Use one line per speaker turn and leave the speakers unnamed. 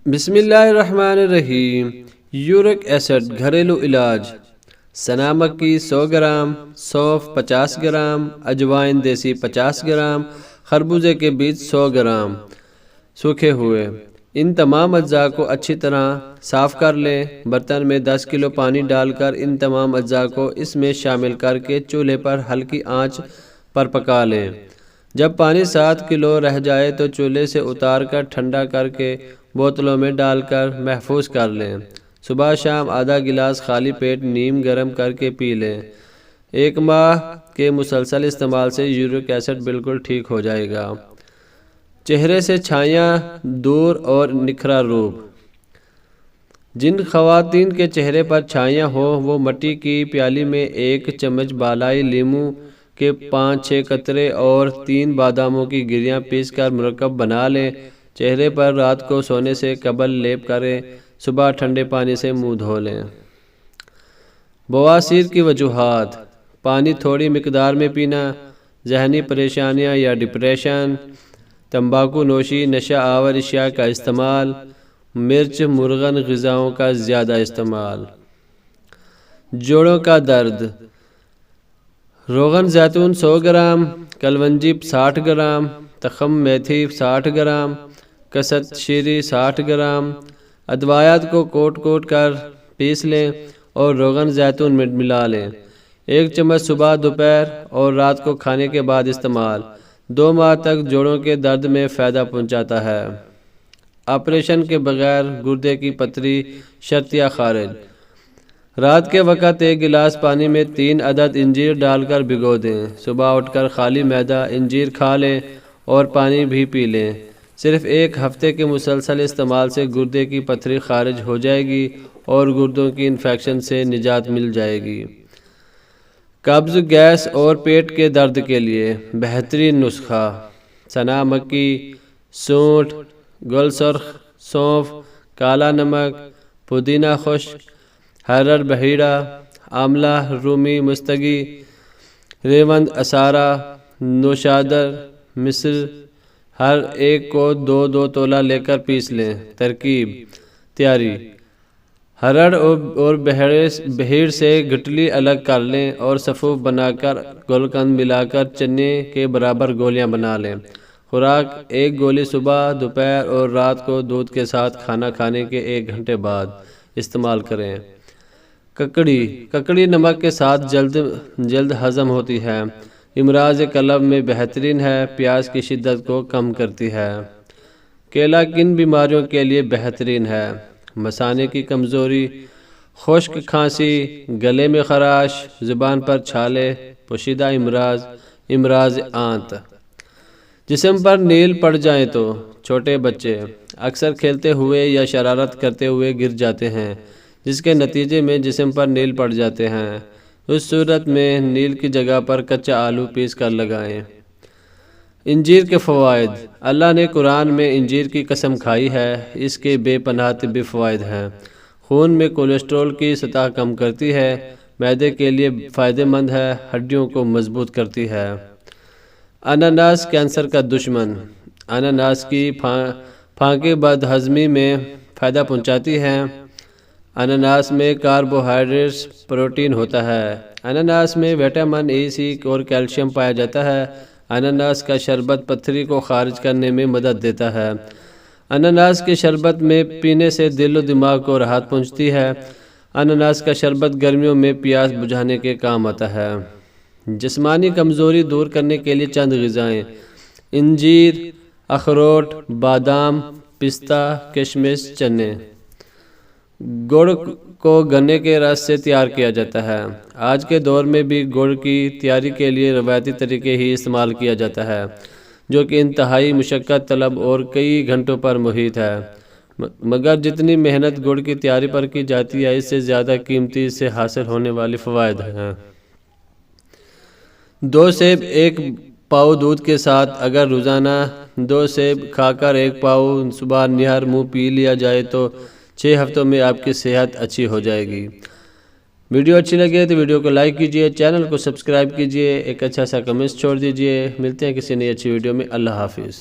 بسم اللہ الرحمن الرحیم۔ یورک ایسڈ گھریلو علاج: سنا مکی 100 گرام، سونف 50 گرام، اجوائن دیسی 50 گرام، خربوزے کے بیج 100 گرام سوکھے ہوئے۔ ان تمام اجزاء کو اچھی طرح صاف کر لیں۔ برتن میں 10 کلو پانی ڈال کر ان تمام اجزاء کو اس میں شامل کر کے چولہے پر ہلکی آنچ پر پکا لیں۔ جب پانی 7 کلو رہ جائے تو چولہے سے اتار کر ٹھنڈا کر کے بوتلوں میں ڈال کر محفوظ کر لیں۔ صبح شام آدھا گلاس خالی پیٹ نیم گرم کر کے پی لیں۔ 1 ماہ کے مسلسل استعمال سے یورک ایسڈ بالکل ٹھیک ہو جائے گا۔ چہرے سے چھائیاں دور اور نکھرا روپ: جن خواتین کے چہرے پر چھائیاں ہوں وہ مٹی کی پیالی میں 1 چمچ بالائی لیموں کے 5-6 قطرے اور 3 باداموں کی گریاں پیس کر مرکب بنا لیں۔ چہرے پر رات کو سونے سے قبل لیپ کریں۔ صبح ٹھنڈے پانی سے منہ دھو لیں۔ بواسیر کی وجوہات: پانی تھوڑی مقدار میں پینا، ذہنی پریشانیاں یا ڈپریشن، تمباکو نوشی، نشہ آور اشیاء کا استعمال، مرچ مرغن غذاؤں کا زیادہ استعمال۔ جوڑوں کا درد: روغن زیتون 100 گرام، کلونجی 60 گرام، تخم میتھی 60 گرام، کست شیری 60 گرام۔ ادویات کو کوٹ کر پیس لیں اور روغن زیتون میں ملا لیں۔ 1 چمچ صبح، دوپہر اور رات کو کھانے کے بعد استعمال۔ 2 ماہ تک جوڑوں کے درد میں فائدہ پہنچاتا ہے۔ آپریشن کے بغیر گردے کی پتھری شرطیہ خارج: رات کے وقت 1 گلاس پانی میں 3 عدد انجیر ڈال کر بھگو دیں۔ صبح اٹھ کر خالی معدہ انجیر کھا لیں اور پانی بھی پی لیں۔ صرف 1 ہفتے کے مسلسل استعمال سے گردے کی پتھری خارج ہو جائے گی اور گردوں کی انفیکشن سے نجات مل جائے گی۔ قبض، گیس اور پیٹ کے درد کے لیے بہترین نسخہ: سنا مکی، سونٹ، گل سرخ، سونف، کالا نمک، پودینہ خشک، ہرڑ بہیڑا، آملہ رومی مستگی، ریوند اسارا، نوشادر، مصر، ہر ایک کو 2-2 تولہ لے کر پیس لیں۔ ترکیب: تیاری: ہرڑ اور بہیڑ سے گٹلی الگ کر لیں اور صفوف بنا کر گلقند ملا کر چنے کے برابر گولیاں بنا لیں۔ خوراک: 1 گولی صبح، دوپہر اور رات کو دودھ کے ساتھ کھانا کھانے کے 1 گھنٹے بعد استعمال کریں۔ ککڑی نمک کے ساتھ جلد ہضم ہوتی ہے۔ امراض قلب میں بہترین ہے۔ پیاس کی شدت کو کم کرتی ہے۔ کیلا کن بیماریوں کے لیے بہترین ہے؟ مثانے کی کمزوری، خشک کھانسی، گلے میں خراش، زبان پر چھالے، پوشیدہ امراض آنت۔ جسم پر نیل پڑ جائیں تو: چھوٹے بچے اکثر کھیلتے ہوئے یا شرارت کرتے ہوئے گر جاتے ہیں جس کے نتیجے میں جسم پر نیل پڑ جاتے ہیں۔ اس صورت میں نیل کی جگہ پر کچا آلو پیس کر لگائیں۔ انجیر کے فوائد: اللہ نے قرآن میں انجیر کی قسم کھائی ہے۔ اس کے بے پناہ طبی فوائد ہیں۔ خون میں کولیسٹرول کی سطح کم کرتی ہے۔ معدے کے لیے فائدہ مند ہے۔ ہڈیوں کو مضبوط کرتی ہے۔ اناناس کینسر کا دشمن: اناناس کی پھانکیں بد ہضمی میں فائدہ پہنچاتی ہیں۔ اناناس میں کاربوہائیڈریٹس، پروٹین ہوتا ہے۔ اناناس میں وٹامن اے، سی اور کیلشیم پایا جاتا ہے۔ اناناس کا شربت پتھری کو خارج کرنے میں مدد دیتا ہے۔ اناناس کے شربت میں پینے سے دل و دماغ کو راحت پہنچتی ہے۔ اناناس کا شربت گرمیوں میں پیاس بجھانے کے کام آتا ہے۔ جسمانی کمزوری دور کرنے کے لیے چند غذائیں: انجیر، اخروٹ، بادام، پستہ، کشمش، چنے۔ گڑ کو گنے کے رس سے تیار کیا جاتا ہے۔ آج کے دور میں بھی گڑ کی تیاری کے لیے روایتی طریقے ہی استعمال کیا جاتا ہے جو کہ انتہائی مشقت طلب اور کئی گھنٹوں پر محیط ہے، مگر جتنی محنت گڑ کی تیاری پر کی جاتی ہے اس سے زیادہ قیمتی اس سے حاصل ہونے والی فوائد ہیں۔ 2 سیب 1 پاؤ دودھ کے ساتھ اگر روزانہ 2 سیب کھا کر 1 پاؤ صبح نہر منہ پی لیا جائے تو 6 ہفتوں میں آپ کی صحت اچھی ہو جائے گی۔ ویڈیو اچھی لگے تو ویڈیو کو لائک کیجئے، چینل کو سبسکرائب کیجئے، ایک اچھا سا کمنٹ چھوڑ دیجئے۔ ملتے ہیں کسی نئی اچھی ویڈیو میں۔ اللہ حافظ۔